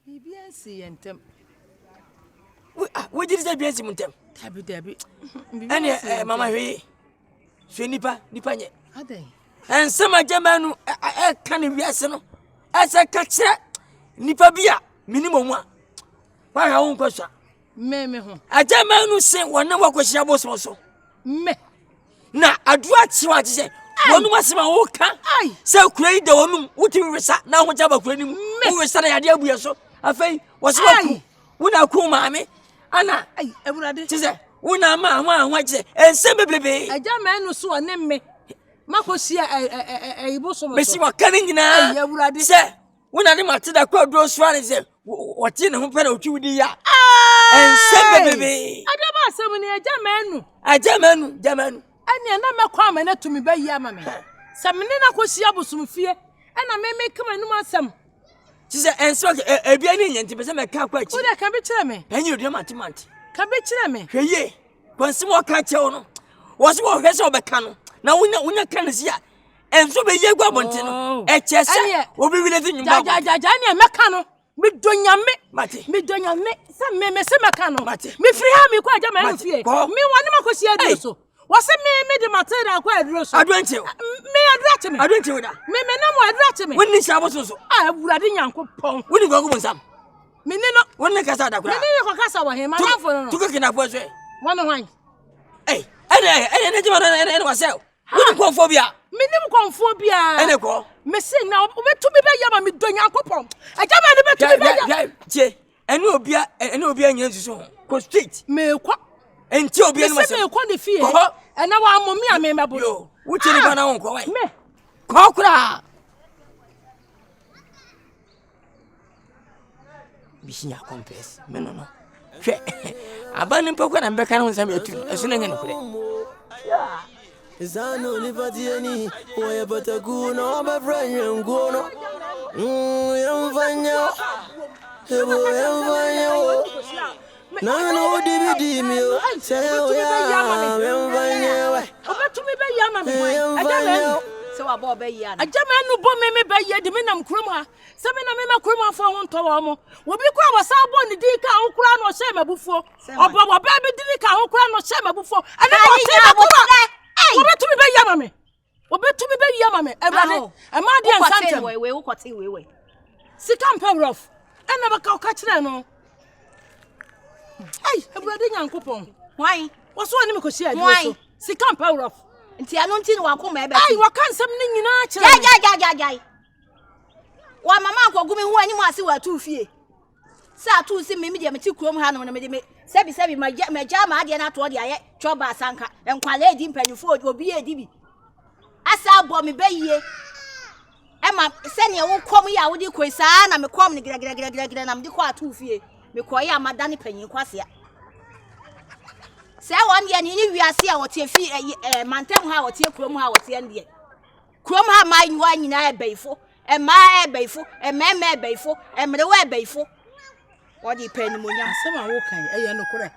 Bibiansi yentem. We did say biansi muntem. Tabi. Ane mama hwe. Hwe nipa nye. Adai. En sama jamanu kan wiase no. Asa ka kire nipa bia minimum a. Wa ha won kwasha. Me ho. Ajamanu se wona wakohia boso so. Me. Na adua chiwa je. Wonu masema wo ka. Se kura yi de wonu wuti wesa na ho jaba kura ni mu. Wo wesa na yade abuye so. Afei wo se waku. Wona ku maame. Ana Ewurade. Tise wona ma ho je. Ensem beblebe. Ajamanu so one me. Makosia iboso mo. Mesi wakane nyina. Ewurade. Se wona de mateda kwa dro so ane se wote ne ho pere otwudi ya. Ensem beblebe. Adaba asem ni Jamanu. Anya na mekwa ma na tumi bayi ama me. Samne na kosia bosumfie. Na me kama num asem. Tise enso ebia ni nyenti pese me ka kwa chi. Wo da ka be kire me. Enyi odi manti. Ka be kire me. Hweye. Kwansim wo ka che wo no. Wo se wo hwese obeka no. Na wonya ka ne sia. Enso be ye gwa bonte no. Echese. Obi wile ti nyumba. Ja ne meka no. Me donyame. Mate. Sa me se meka no. Mate. Me free ha me kwa Ajamanu fie. Me wone makosia aduro so. Wase me de material kwa aduro so. Adwante. Me adurate me. Adwante wo da. Me na mo adurate me. Wonni sha boso so. Ewurade Nyankopon. Wonni gwagu bonsam. Me ni no. Wonni kasa da kura. Me ni ko kasa wa he ma na fo no. Tuko kina fo so. Wone hwan. Ene jima ene wase. Wonni konfo bia. Me ni konfo bia. Ene ko. Me se na obetu be ya ma me do Nyankopon. Ajamanu betu be ya. Tie. Ene obia nya nsusu. Ko street. Me kwa. Enti obia no me se me kwa de fie. Ena wa amomi a me mebo. Yo, wuti ni bana won ko wai. Me. Ko kura. Bishinya compass. Me no. Hwe. Abani mpoko na mbeka na nsam etu. Esu na nya no kure. Zano liberty any way but a goon my friend and go no. Yamvanya. No DVD me. Say yamvanya. Obetu me be ya ma me. Ajamanu. Se wa bo be ya. Ajamanu bo me be ya de me nam krom ha. Se me na me ma krom afo ho nto wo mo. Wo bi kura wasa bo ni di ka ho kura no hye mabufuo. Obo wo be bi di ka ho kura no hye mabufuo. Ana wo hye mabufuo. Obetu me be ya ma me. Obetu me be ya ma me. Ewurade. E ma de ansantem. We wo kote we. Sika mpa rough. Ena ba ka kire no. Ewurade Nyankopon. Why? Waso ani me ko hye aduro so. Sika mpa rough. Nti anu nti wa ko ma ebe. Waka nsem ni nyina kire. Ja. Wa mama akwagu me hu anyim ase wa tu fie. Sa tu si me de me ti krom ha no me de me sebi ma ja ma ade na to de aye choba asanka enkwale edi mpanyufo obi edi bi. Asa abo me bayie. Ema se ne wo kom ya wo di koisa na me kom ne gira na me di ko atu fie. Me ko ya madane panyin kwase a. Se won ye ni wiase a wote fi mantem ha wote krom ha wote ende. Krom ha ma nywa nyina ebeifo. Ema ebeifo, ememe ebeifo, emrewe ebeifo. Wodi panimunya asema wo kan eye no kore.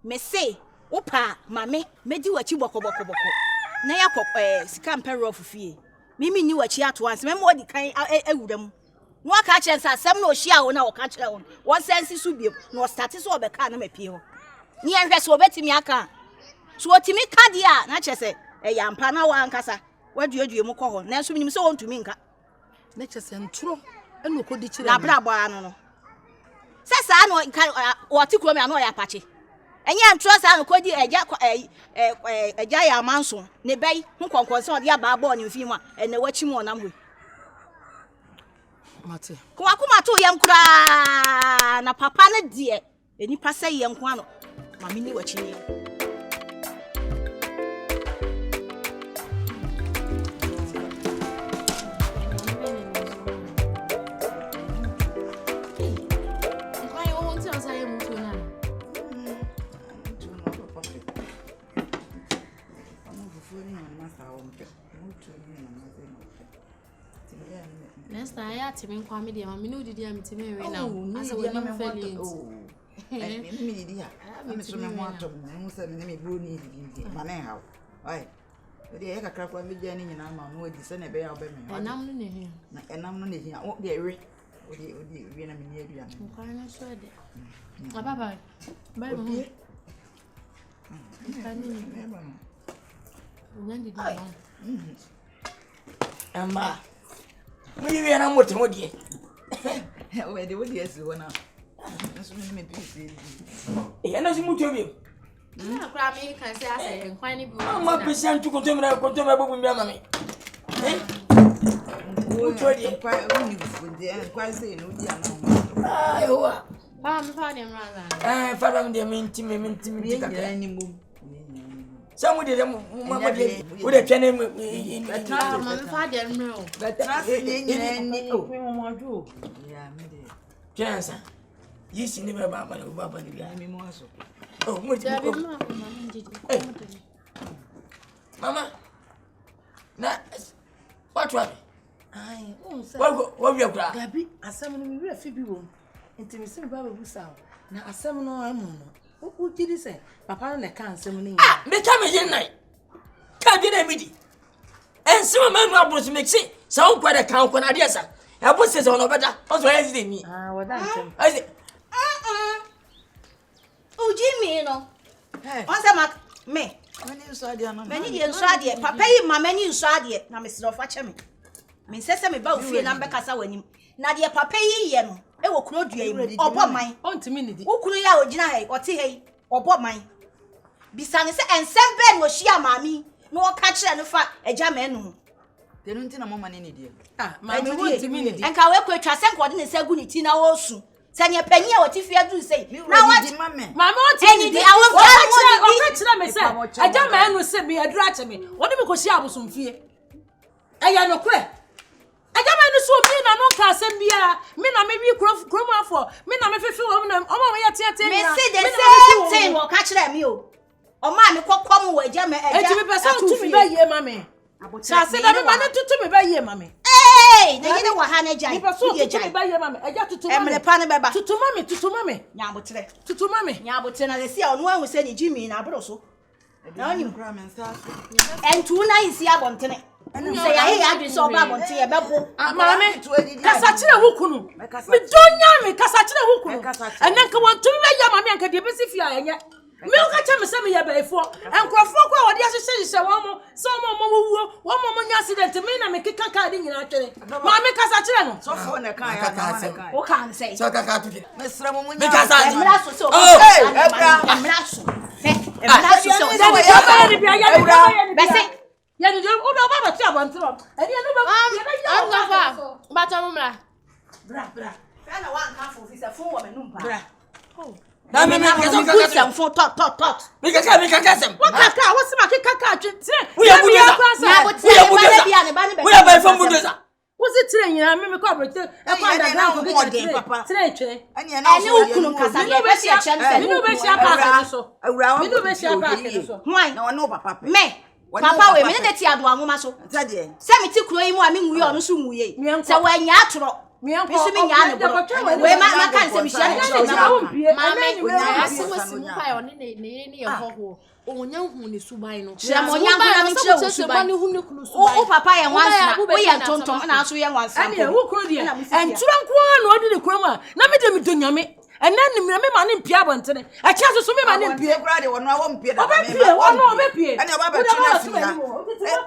Me se wo pa mame medi wachi bokoboko. Na yakọ sika mpero ofufie. Mimi ni wachi ato anse memo odi kan ewuram. No aka kire nsa asem na ohia wo na wo ka kire wo. Won sense su biem na start so obeka na mapie ho. Ni enhwe so obetimi aka. So otimi ka dia na kire se yampa na wa ankasa. Waduadue mu kọ ho. Na so minim se won tumi nka. Na kire se ntro eno ko di kire. Na bra bo anu no. Sesa no woti kuro me anu ya pache. Enye ntro sa no kodi eja ya manso ne bai hu konkonse odi aba abo ne mfi mu a ene wachi mu onam ho. Mate. Ko akoma to yam kura na papa ne de enipa se yem ko ano. Mami ni wachi ni. Nesta ya timi kwa me de ma me no didi am timi we na asa we no feli me didi ha me so me ho atom me se me bro ni didi ma na ha ai de e kakra kwa me gya ni nyina ma no adi se na be ya obe me enam no ne hi na enam no ne hi o de ewe we na me ni aduane. Nkwan na so de. Ababa. Bai mo. Nkani. Nyandi di ba. Amba. Mwi wi na moto modie. We de wodi esi wona. Nso me pisi. E na si muto bi. Na kra me kan se ase nkwan ni bi. Ama pesi antu kontomra bobu mi ama me. Muto di. Kwa ni fude, kwa se no di ana. Ayo. Pa me fa de mraza. Fada me de minti Ye kaka. nyina ni mu. Samu de mama de wo de twene Ah, ma me fa de mro. Trust ni nyina ni. Oh, Me mo adu. ya me de. Chansa. Yisi ne ba ma no baba ne bia. Mi mo aso. Oh, mo ti Da bi ko. ma ko ma ndidi. Mama. Na what one? Ai, unsa. What we kura? Gabi, asem no mi wi afi bi wo. Enti mi se mi baba busa. Na asem no amu no. O kidi se papa no ne kan asem no yin. Ah, me ka me yin nai. Ka bi na mi di. Ensema ma nu abro me se sa on kwa de kan ko na de sa. E bo se no beta. O so yes de mi. Ah, wada ntem. I say Ujimi no. Hey, Onse mak me. mani so ade ana. Mani de nso ade. Papa yi ma mani nso ade na me se fa che me. Me sese me ba ofie na mbekasa wanim. Na de papa yi ye no. E wo kuro dua yi. Obo man. Ontimi ni di. Ukuru ya ogina he, ote he. Obo man. Bisane se ensem be no hia maami. No ka kire no fa agya ma enu. Tenu nti na mama ne die. Ah, ma me wontimi ni di. Enka we ko atwa senko de ne segu ni ti na wo su. Se ne panyi a wote fie du sei. Na wa di mama. Ma me ontimi ni di. Awo Ka kire me se. Agya ma enu se me adura che me. Wodi me ko hia abosom fie. Aya no kure. Agya ma enu so mi na no ka asem bia. Me na me wi krom afọ. Me na me fefe wo na. Omo we yete. me see the same thing wo ka kire me o. O ma me kokom wo agya ma agya. Enti me pese ontimi ba ye ma me. Sa se da me ma ne tutu me ba ye ma me. Hey, na yine wa ha na agya. Me pese ontimi me ba ye ma me. Agya tutu ma Emre me. pa ne beba. Tutu ma me, tutu ma me. Nya botre. Tutu ma me. Nya botre na se sia onu ahu se ni Jimmy na abro so. Na oni kura men sa so. Entu na isi abontene. Se ya he ya dwe so ba abonte ye bebo. Mama, kasa kire wo kunu. Me donya me kasa kire wo kunu. Enanka won tumi be ya mama anka de besi fia enye. Me o ka che me se me ya baifo. Enkrofo kwa wode ahyehyehye wo mo, so mo wuo, wo mo nya accident me na me keka ka de nyina twere. Mama kasa kire no. So fo na kan ya na kan. O kan say. so kaka tu. Me sra mo Me nya. kasa. Emra so so. Oh, emra so. Emra so so. Bese. Ya ni o do ba ba ti abontro. Eni enu ba. Am ga fa. Ba ta mo mra. Bra. Fa na wan kan fo fi se fun wo me num pa. Bra. Na me so good sem fun tot. Me kaka sem. Kaka, wo se ma kaka atwe. Wo ya budoza. Na bo ti ba bia ne ba ne be. Wo ya ba fam budoza. Wo se tire nyina me ko abrote. E kwa da na ko keke. Tire twe. Ani na Eni ukunu kasa Me no be sia me no be sia pa so. Awura Me no be sia pa so. Hwan? Na wono papa pe. Me. Papa we me ne ti ado anwoma so. Tade. Se me ti kuro yi mu a me nwuye ono so nwuye. Se wa nya atoro. Me so me nya ne bo. We ma kan se me hia ne. Mama, ase wasi mu pa yo ne ye hoho. Onya hu ne suban no. Mo nya hu na me kire wo suban. O papa ye wansna. O ye tontom na so ye wansna. Ani wo kuro de. Entura nko na odi ne kuro ma. Na me de me donyame. Ena ni me ma ne mpia bontene. A chia so me ma ne mpia. Kura de wono awo mpie da. Obepie. Ani oba be tuna fina.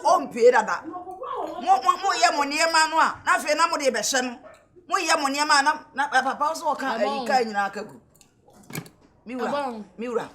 O mpie da da. Mo ye mo niema no a. Na fe na mo de be hye no. Mo ye mo niema na papa so ka ayika nyina akagu. Miura.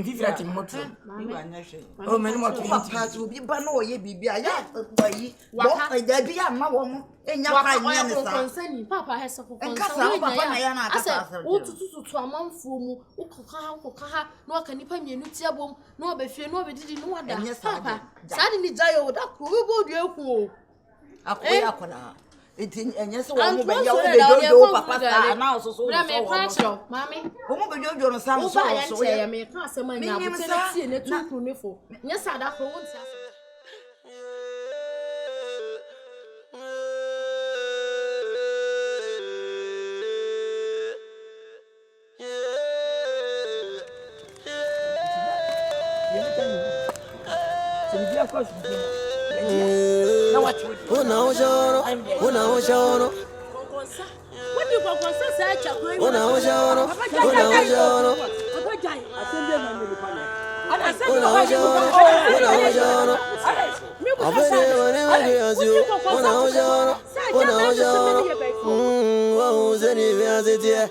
Vivra ti moto. Miura nya hwe. Oh, me no moto. Papa so bi ba na oye bibia ya bayi. Bo da bi ama wo mo. Enya ka nya ne sa. Konsani papa he so Nkasa papa na ya na akasa. Wo tututu amanfo mu, wo kokaha na waka nipa mienu tia bom, na obefie na obedidi na wada. Papa, sadi ni jayo da ko we bodu eku o. Akoya kola. Eti enye se wo mo be ya wo be jojo papa sa na so so. Na me kwa cho, mami. Wo mo be jojo no sa so so. Ya me ka asema nya bo tele tie ne tutu ne fo. Nya sada ko won tia. Una ojono, una ojono. What do you call such a great Una ojono, una ojono. Una ojono, una ojono. Abene wane azu. Una ojono, una ojono. Wa uzeni vyazitie.